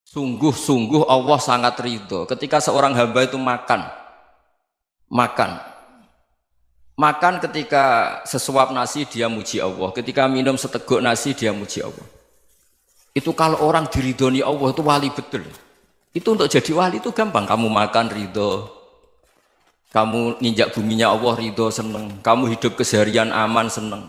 Sungguh-sungguh Allah sangat ridho ketika seorang hamba itu makan, makan ketika sesuap nasi dia muji Allah, ketika minum seteguk nasi dia muji Allah. Itu kalau orang diridhoni Allah itu wali betul. Itu untuk jadi wali itu gampang. Kamu makan ridho, kamu ninjak buminya Allah ridho seneng, kamu hidup keseharian aman seneng.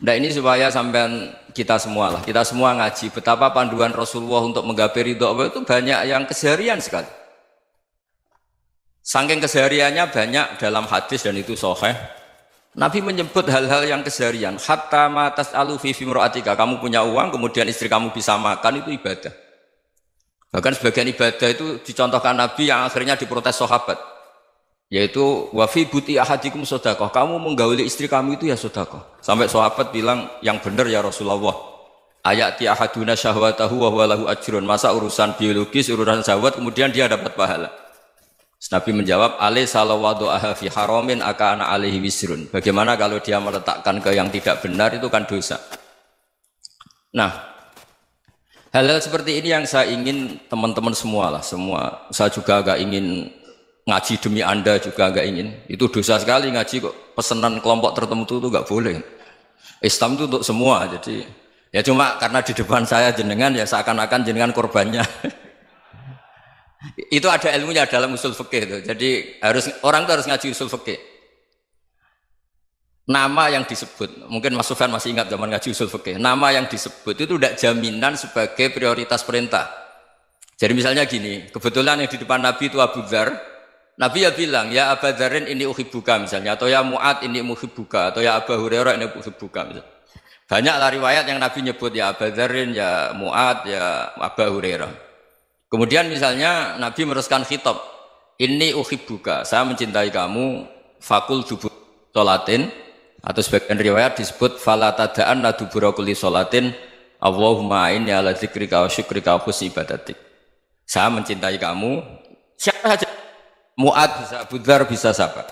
Nah ini supaya sampean kita semua ngaji betapa panduan Rasulullah untuk menggapai ridho Allah itu banyak yang keseharian sekali. Saking kesehariannya banyak dalam hadis dan itu sahih. Nabi menyebut hal-hal yang keseharian. Hatta ma tas'alu fi imra'atika, kamu punya uang kemudian istri kamu bisa makan itu ibadah. Bahkan sebagian ibadah itu dicontohkan Nabi yang akhirnya diprotes sahabat. Yaitu wa fi buti ahadikum sedekah, kamu menggauli istri kamu itu ya sedekah. Sampai sahabat bilang yang benar ya Rasulullah. Ayati ahaduna syahwatahu wa huwa lahu ajrun. Masa urusan biologis, urusan syahwat kemudian dia dapat pahala. Nabi menjawab, alai salawadu'aha fi haramin akana alaihi wisrun. Bagaimana kalau dia meletakkan ke yang tidak benar itu kan dosa. Nah, hal-hal seperti ini yang saya ingin teman-teman semua. Saya juga agak ingin ngaji demi Anda juga agak ingin. Itu dosa sekali ngaji kok pesanan kelompok tertentu itu enggak boleh. Islam itu untuk semua. Jadi ya cuma karena di depan saya jenengan ya seakan-akan jenengan korbannya. Itu ada ilmunya dalam usul fikih itu. Jadi orang itu harus ngaji usul fikih. Nama yang disebut, mungkin Mas Sufyan masih ingat zaman ngaji usul fikih. Nama yang disebut itu tidak jaminan sebagai prioritas perintah. Jadi misalnya gini, kebetulan yang di depan Nabi itu Abu Dzar. Nabi ya bilang, ya Abu Dzarin ini uhibbuka misalnya, atau ya Mu'ad ini uhibbuka, atau ya Abu Hurairah ini uhibbuka misalnya. Banyaklah riwayat yang Nabi nyebut ya Abu Dzarin, ya Mu'ad, ya Abu Hurairah. Kemudian misalnya Nabi meneruskan khitab, ini uhibbuka, saya mencintai kamu, fakul dubur sholatin, atau sebagian riwayat disebut falatadaan ladubura kulli sholatin, Allahumma inni ala dzikrika wa syukrika wa husni ibadatik. Saya mencintai kamu, siapa saja, Mu'ad bisa, Abu Dzar bisa siapa.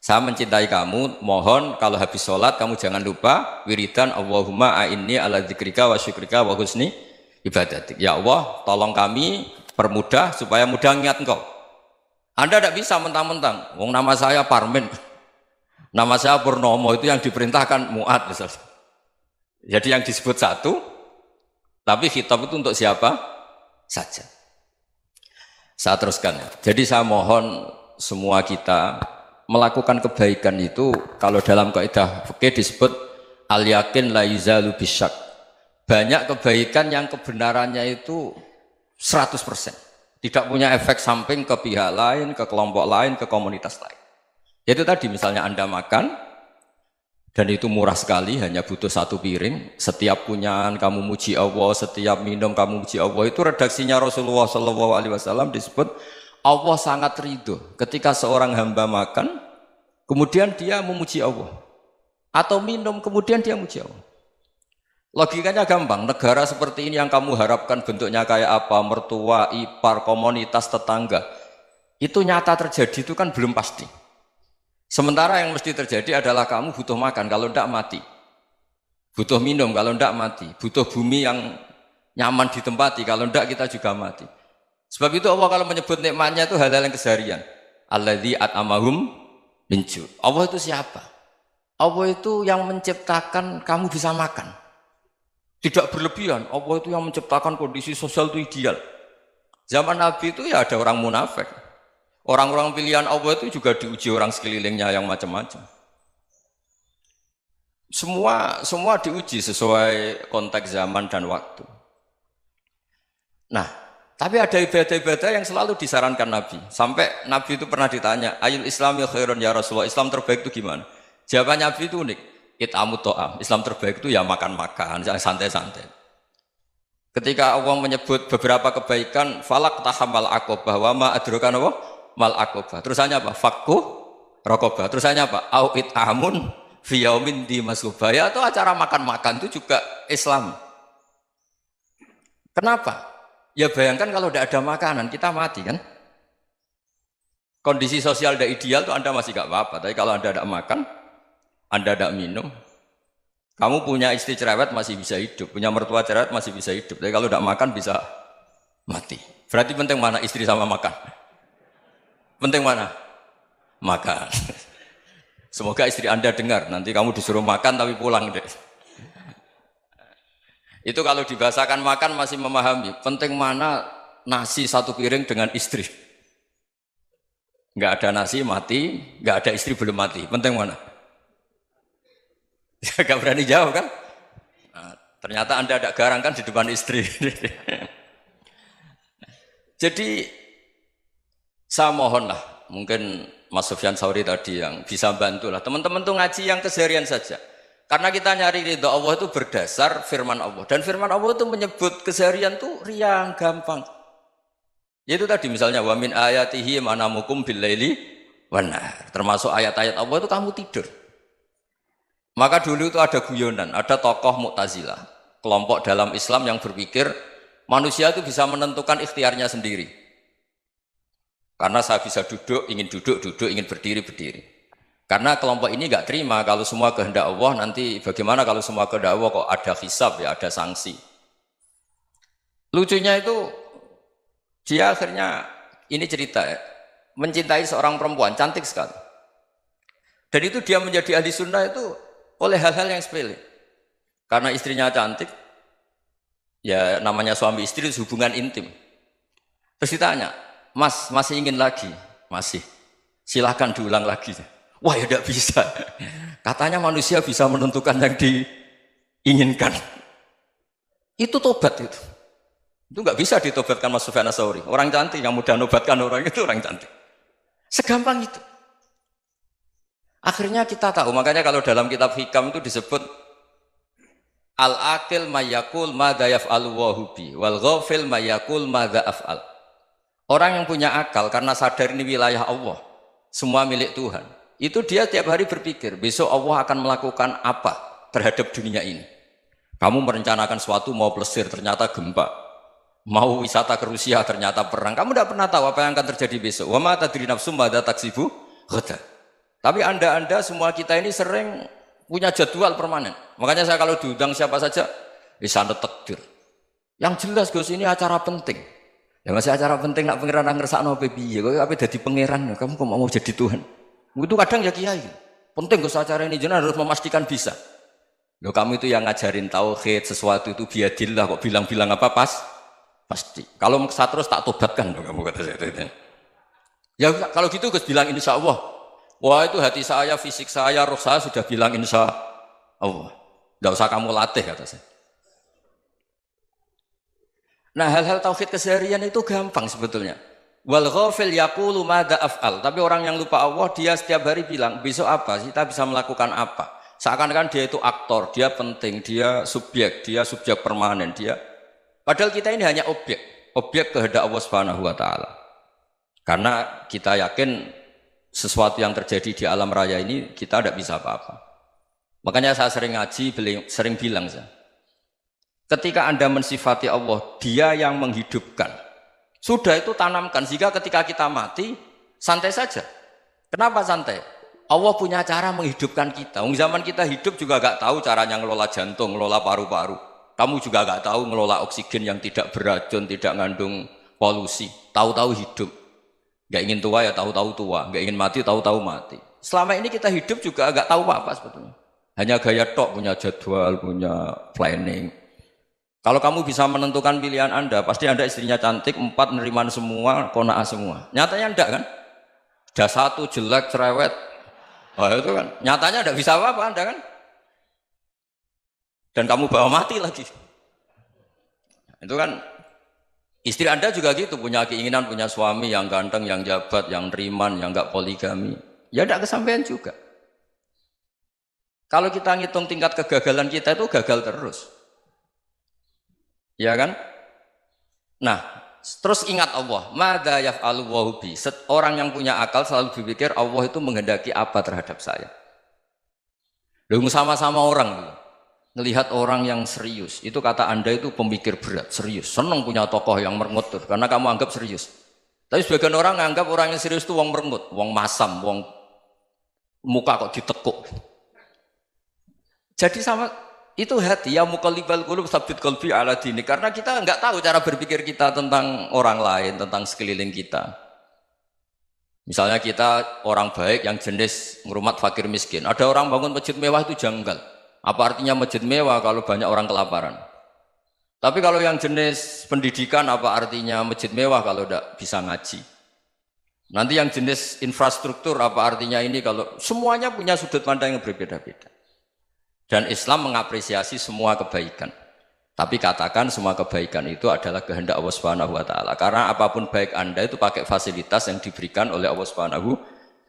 Saya mencintai kamu, mohon kalau habis sholat kamu jangan lupa wiridan Allahumma inni ala dzikrika wa syukrika wa husni ibadatik. Ya Allah, tolong kami permudah supaya mudah ingat engkau. Anda tidak bisa mentang-mentang, wong nama saya Parmin, nama saya Purnomo, itu yang diperintahkan Mu'ad misalnya. Jadi yang disebut satu, tapi khitab itu untuk siapa saja. Saya teruskan ya. Jadi saya mohon semua kita melakukan kebaikan itu, kalau dalam kaidah fikih disebut al-yakin la yuzalu bisyak. Banyak kebaikan yang kebenarannya itu 100%. Tidak punya efek samping ke pihak lain, ke kelompok lain, ke komunitas lain. Itu tadi misalnya Anda makan, dan itu murah sekali, hanya butuh satu piring. Setiap punyaan kamu muji Allah, setiap minum kamu muji Allah. Itu redaksinya Rasulullah SAW disebut, Allah sangat ridho ketika seorang hamba makan, kemudian dia memuji Allah. Atau minum, kemudian dia muji Allah. Logikanya gampang, negara seperti ini yang kamu harapkan bentuknya kayak apa, mertua, ipar, komunitas, tetangga, itu nyata terjadi itu kan belum pasti. Sementara yang mesti terjadi adalah kamu butuh makan, kalau tidak mati. Butuh minum, kalau tidak mati. Butuh bumi yang nyaman ditempati, kalau tidak kita juga mati. Sebab itu Allah kalau menyebut nikmatnya itu hal-hal yang keseharian. Alladzi at'amahum min ju'. Allah itu siapa? Allah itu yang menciptakan kamu bisa makan. Tidak berlebihan, Allah itu yang menciptakan kondisi sosial itu ideal. Zaman Nabi itu ya ada orang munafik. Orang-orang pilihan Allah itu juga diuji orang sekelilingnya yang macam-macam. Semua diuji sesuai konteks zaman dan waktu. Nah, tapi ada ibadah-ibadah yang selalu disarankan Nabi. Sampai Nabi itu pernah ditanya, ayul islami khairun ya Rasulullah, Islam terbaik itu gimana? Jawaban Nabi itu unik. It'amut to'am, Islam terbaik itu ya makan-makan, santai-santai. Ketika Allah menyebut beberapa kebaikan, falak tahamal akobah, wa ma adrokan apa? Mal akobah. Terusannya apa? Fakku rokobah. Terusannya apa? Au it'amun fiyaumin di masubah. Ya itu acara makan-makan itu juga Islam. Kenapa? Ya bayangkan kalau tidak ada makanan, kita mati kan? Kondisi sosial tidak ideal itu Anda masih gak apa-apa, tapi kalau Anda tidak makan, Anda tidak minum, Kamu punya istri cerewet masih bisa hidup, punya mertua cerewet masih bisa hidup. Tapi kalau tidak makan bisa mati. Berarti penting mana istri sama makan? Penting mana? Makan. Semoga istri Anda dengar. Nanti kamu disuruh makan tapi pulang deh. Itu kalau dibahasakan makan masih memahami. Penting mana nasi satu piring dengan istri. Nggak ada nasi mati, nggak ada istri belum mati. Penting mana? Gak berani jawab kan? Nah, ternyata Anda ada garang kan di depan istri. Jadi saya mohonlah, mungkin Mas Sufyan Sauri tadi yang bisa bantulah. Teman-teman tuh ngaji yang keseharian saja. Karena kita nyari ridha Allah itu berdasar firman Allah. Dan firman Allah itu menyebut keseharian tuh riang, gampang. Yaitu tadi misalnya wa min ayatihi manamukum billaili wan nahar. Termasuk ayat-ayat Allah itu kamu tidur. Maka dulu itu ada guyonan, ada tokoh Mu'tazilah, kelompok dalam Islam yang berpikir manusia itu bisa menentukan ikhtiarnya sendiri. Karena saya bisa duduk, ingin berdiri, berdiri. Karena kelompok ini nggak terima kalau semua kehendak Allah, nanti bagaimana kalau semua kehendak Allah kok ada hisab ya, ada sanksi. Lucunya itu dia akhirnya, ini cerita ya, mencintai seorang perempuan, cantik sekali. Dan itu dia menjadi ahli sunnah itu oleh hal-hal yang sepele. Karena istrinya cantik, ya namanya suami istri itu hubungan intim. Terus ditanya, Mas, masih ingin lagi? Masih. Silahkan diulang lagi. Wah ya tidak bisa. Katanya manusia bisa menentukan yang diinginkan. Itu tobat itu. Itu nggak bisa ditobatkan Mas Sufyan Ats-Tsauri. Orang cantik yang mudah nobatkan orang itu orang cantik. Segampang itu. Akhirnya kita tahu, makanya kalau dalam kitab Hikam itu disebut al-akil mayyakul madza yaf'alu wa hubi wal ghafil mayyakul madza af'al. Orang yang punya akal karena sadar ini wilayah Allah, semua milik Tuhan. Itu dia tiap hari berpikir, besok Allah akan melakukan apa terhadap dunia ini. Kamu merencanakan suatu mau plesir, ternyata gempa. Mau wisata ke Rusia, ternyata perang. Kamu tidak pernah tahu apa yang akan terjadi besok. Wa ma tadri nafsum madza taksibu ghadan. Tapi anda semua kita ini sering punya jadwal permanen. Makanya saya kalau diundang siapa saja, bisa takdir. Yang jelas Gus ini acara penting. Ya masih acara penting nak pangeran ngersakno piye? Kowe ape dadi pangeran, kamu kok mau jadi Tuhan? Itu kadang ya kiai. Penting Gus acara ini jenengan harus memastikan bisa. Loh kamu itu yang ngajarin tauhid, sesuatu itu biadillah kok bilang-bilang apa pasti. Kalau maksa terus tak tobatkan kamu kata saya. Ya kalau gitu Gus bilang insya Allah. Wah itu hati saya, fisik saya, roh saya sudah bilang insya Allah. Tidak usah kamu latih kata saya. Nah hal-hal tauhid keseharian itu gampang sebetulnya. Wal ghafil yaqulu madza af'al. Tapi orang yang lupa Allah dia setiap hari bilang besok apa? Kita bisa melakukan apa? Seakan-akan dia itu aktor, dia penting, dia subjek permanen, dia. Padahal kita ini hanya objek kehendak Allah Subhanahu wa taala. Karena kita yakin sesuatu yang terjadi di alam raya ini kita tidak bisa apa-apa. Makanya saya sering ngaji, sering bilang saya, ketika Anda mensifati Allah, Dia yang menghidupkan. Sudah itu tanamkan sehingga ketika kita mati santai saja. Kenapa santai? Allah punya cara menghidupkan kita. Zaman kita hidup juga gak tahu caranya ngelola jantung, ngelola paru-paru. Kamu juga gak tahu ngelola oksigen yang tidak beracun, tidak mengandung polusi. Tahu-tahu hidup. Gak ingin tua ya tahu-tahu tua, gak ingin mati tahu-tahu mati. Selama ini kita hidup juga gak tahu apa sebetulnya. Hanya gaya tok, punya jadwal, punya planning. Kalau kamu bisa menentukan pilihan Anda, pasti Anda istrinya cantik, 4 neriman semua, kona'ah semua. Nyatanya enggak kan? Ada 1 jelek, cerewet. Oh itu kan, nyatanya enggak bisa apa-apa Anda kan? Dan kamu bawa mati lagi. Itu kan, istri Anda juga gitu, punya keinginan, punya suami yang ganteng, yang jabat, yang neriman, yang enggak poligami. Ya enggak kesampaian juga. Kalau kita ngitung tingkat kegagalan kita itu gagal terus. Ya kan? Nah, terus ingat Allah, madza yaf'alu wa bi. Orang yang punya akal selalu berpikir Allah itu menghendaki apa terhadap saya. Lalu sama-sama orang ngelihat orang yang serius, itu kata Anda itu pemikir berat, serius. Senang punya tokoh yang merengut karena kamu anggap serius. Tapi sebagian orang anggap orang yang serius itu wong merengut, wong masam, wong muka kok ditekuk. Jadi sama itu hati ya muqallibal qulub tsabbit qalbi ala dinik karena kita enggak tahu cara berpikir kita tentang orang lain, tentang sekeliling kita. Misalnya kita orang baik yang jenis ngrumat fakir miskin. Ada orang bangun masjid mewah itu janggal. Apa artinya masjid mewah kalau banyak orang kelaparan? Tapi kalau yang jenis pendidikan apa artinya masjid mewah kalau tidak bisa ngaji? Nanti yang jenis infrastruktur apa artinya ini kalau semuanya punya sudut pandang yang berbeda-beda. Dan Islam mengapresiasi semua kebaikan. Tapi katakan semua kebaikan itu adalah kehendak Allah Subhanahu wa taala. Karena apapun baik Anda itu pakai fasilitas yang diberikan oleh Allah Subhanahu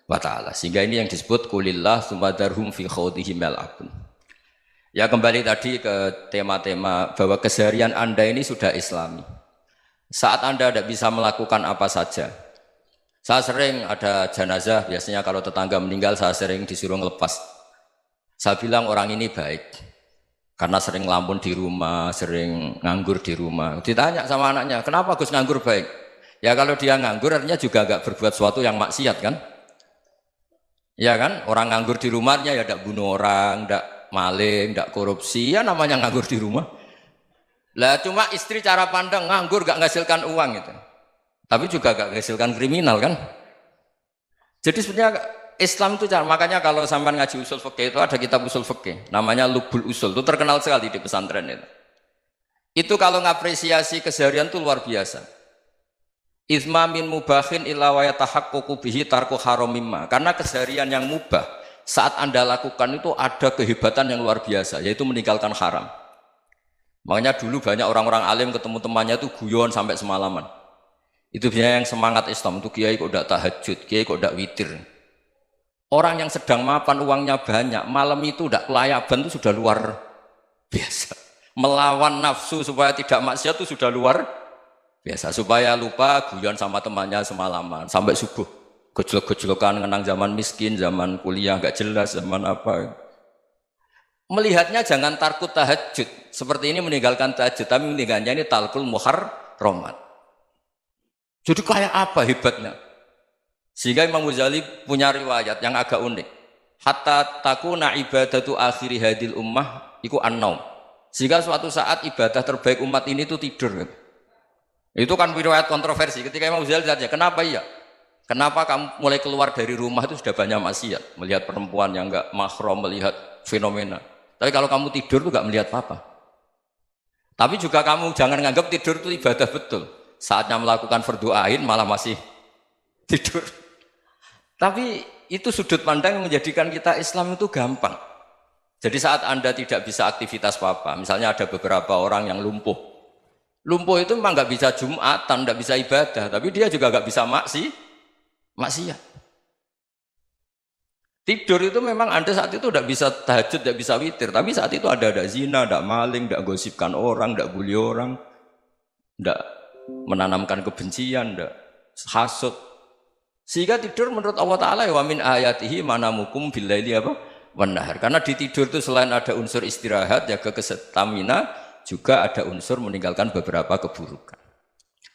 wa taala. Sehingga ini yang disebut kulillah sumadarhum fi khawdihim yal'abun. Ya kembali tadi ke tema-tema bahwa keseharian Anda ini sudah Islami. Saat Anda tidak bisa melakukan apa saja. Saya sering ada jenazah, biasanya kalau tetangga meninggal saya sering disuruh ngelepas. Saya bilang orang ini baik. Karena sering ngelamun di rumah, sering nganggur di rumah. Ditanya sama anaknya, kenapa Gus nganggur baik? Ya kalau dia nganggur artinya juga agak berbuat sesuatu yang maksiat kan? Ya kan? Orang nganggur di rumahnya ya tidak bunuh orang, tidak maling, tidak korupsi, ya namanya nganggur di rumah. Lah cuma istri cara pandang nganggur gak menghasilkan uang itu. Tapi juga gak menghasilkan kriminal kan? Jadi sebenarnya Islam itu makanya kalau sampai ngaji usul fikih itu ada kitab usul fikih namanya Lubul Usul, itu terkenal sekali di pesantren itu. Itu kalau ngapresiasi keseharian itu luar biasa. Itsma min mubahin illa wa yatahaqququ bihi tarku haramimma. Karena keseharian yang mubah saat Anda lakukan itu ada kehebatan yang luar biasa, yaitu meninggalkan haram. Makanya dulu banyak orang-orang alim ketemu temannya itu guyon sampai semalaman. Itu biasanya yang semangat Islam itu kiai kok ndak tahajud, kiai kok ndak witir. Orang yang sedang mapan uangnya banyak, malam itu tidak kelayaban itu sudah luar biasa. Melawan nafsu supaya tidak maksiat itu sudah luar biasa. Supaya lupa guyon sama temannya semalaman sampai subuh. Gejlok-gejlokan kenang zaman miskin, zaman kuliah nggak jelas, zaman apa. Melihatnya jangan tarkut tahajud. Seperti ini meninggalkan tahajud, tapi meninggalnya ini talkul muharramat. Jadi kayak apa hebatnya? Sehingga Imam Ghazali punya riwayat yang agak unik. Hatta takuna ibadatu akhiri hadil ummah iku an-naum. Sehingga suatu saat ibadah terbaik umat ini itu tidur. Itu kan riwayat kontroversi. Ketika Imam Ghazali tanya, kenapa iya? Kenapa kamu mulai keluar dari rumah itu sudah banyak maksiat? Melihat perempuan yang enggak mahram, melihat fenomena. Tapi kalau kamu tidur itu enggak melihat apa-apa. Tapi juga kamu jangan nganggap tidur itu ibadah betul. Saatnya melakukan fardu ain malah masih tidur. Tapi itu sudut pandang yang menjadikan kita Islam itu gampang. Jadi saat Anda tidak bisa aktivitas apa-apa, misalnya ada beberapa orang yang lumpuh. Lumpuh itu memang nggak bisa Jumatan, nggak bisa ibadah, tapi dia juga nggak bisa maksiat. Tidur itu memang Anda saat itu tidak bisa tahajud, tidak bisa witir, tapi saat itu ada zina, ada maling, tidak gosipkan orang, tidak bully orang, tidak menanamkan kebencian, tidak hasud. Sehingga tidur menurut Allah Ta'ala wa min ayatihi manamukum billaili apa? Wan-nahar. Karena di tidur itu selain ada unsur istirahat, jaga kestamina, juga ada unsur meninggalkan beberapa keburukan.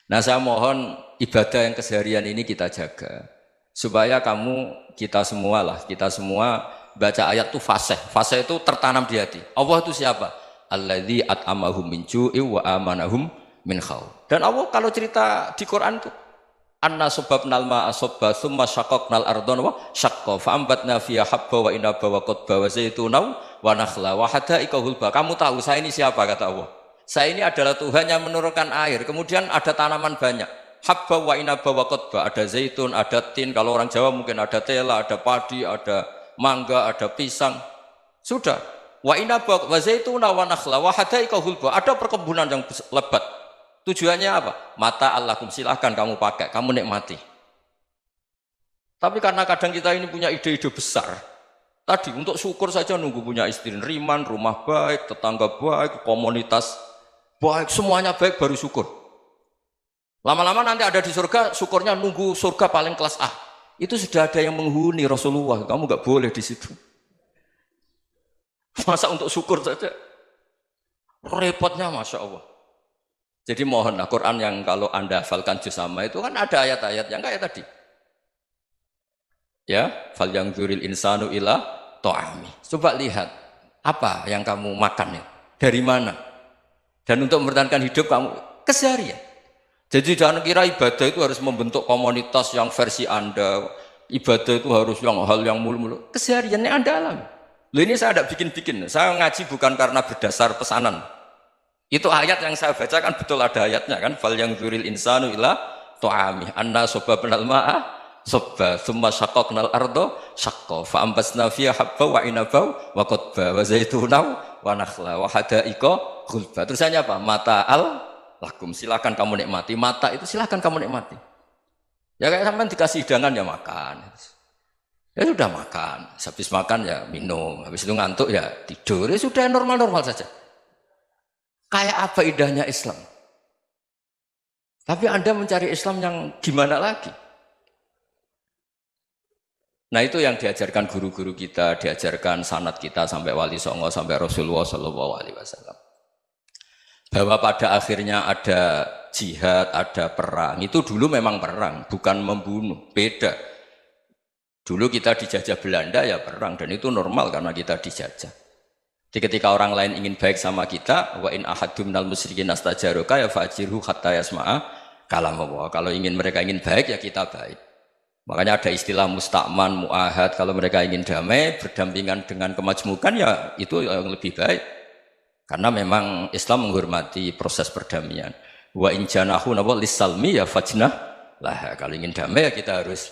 Nah saya mohon ibadah yang keseharian ini kita jaga. Supaya kita semua baca ayat itu fasih. Fasih itu tertanam di hati. Allah itu siapa? Alladzi at'amahum min ju'i wa amanahum min khauf. Dan Allah kalau cerita di Quran itu anna sababnal ma'a sabba thumma syaqqaqnal ardha wa syaqqa fa ambatna fiha habba wa inaba wa qadba wa zaituna wa nakhla wa hadaika hulba. Kamu tahu saya ini siapa kata Allah? Saya ini adalah Tuhan yang menurunkan air. Kemudian ada tanaman banyak. Habba wa inaba wa qadba, ada zaitun, ada tin, kalau orang Jawa mungkin ada tela, ada padi, ada mangga, ada pisang. Sudah. Wa inaba wa zaituna wa nakhla wa hadaika hulba. Ada perkebunan yang lebat. Tujuannya apa? Mata Allahkum, silahkan kamu pakai, kamu nikmati. Tapi karena kadang kita ini punya ide-ide besar. Tadi untuk syukur saja nunggu punya istri riman, rumah baik, tetangga baik, komunitas baik, semuanya baik baru syukur. Lama-lama nanti ada di surga, syukurnya nunggu surga paling kelas A. Itu sudah ada yang menghuni Rasulullah, kamu nggak boleh di situ. Masa untuk syukur saja? Repotnya Masya Allah. Jadi mohonlah Quran yang kalau Anda hafalkan juz sama itu kan ada ayat-ayat yang kayak tadi. Ya, fal yang dzuril insanu ila ta'ami. Coba lihat Apa yang kamu makan ya? Dari mana? Dan untuk mempertahankan hidup kamu keseharian. Jadi jangan kira ibadah itu harus membentuk komunitas yang versi Anda. Ibadah itu harus yang hal yang mulu-mulu. Kesehariannya Anda alami. Loh ini saya tidak bikin-bikin. Saya ngaji bukan karena berdasar pesanan. Itu ayat yang saya baca kan betul ada ayatnya kan. Fal yang dzuril insanu ila ta'ami. Anna sobabnal ma'a sobba. Thumma syaqaqnal ardo syaqqa. Fa'ambasna fiha habba wa inabau wa qadba wa zaitunaw wa nakhla wa hadaika ghulba. Terusannya apa? Mata'al lakum. Silakan kamu nikmati. Mata itu silakan kamu nikmati. Ya kayak sampean dikasih hidangan ya makan. Ya sudah makan. Habis makan ya minum. Habis itu ngantuk ya tidur. Ya sudah normal-normal saja. Kayak apa indahnya Islam. Tapi Anda mencari Islam yang gimana lagi? Nah itu yang diajarkan guru-guru kita, diajarkan sanad kita sampai Wali Songo, sampai Rasulullah SAW. Bahwa pada akhirnya ada jihad, ada perang. Itu dulu memang perang, bukan membunuh. Beda. Dulu kita dijajah Belanda ya perang. Dan itu normal karena kita dijajah. Jadi ketika orang lain ingin baik sama kita, wa in ahadum minal musyrikin astajaroka ya fajirhu hatta yasma'a kalam Allah. Kalau mereka ingin baik ya kita baik. Makanya ada istilah mustakman, mu'ahad. Kalau mereka ingin damai, berdampingan dengan kemajmukan ya itu yang lebih baik. Karena memang Islam menghormati proses perdamaian. Wa in janahu lis-salmi ya fajnah lah. Kalau ingin damai ya kita harus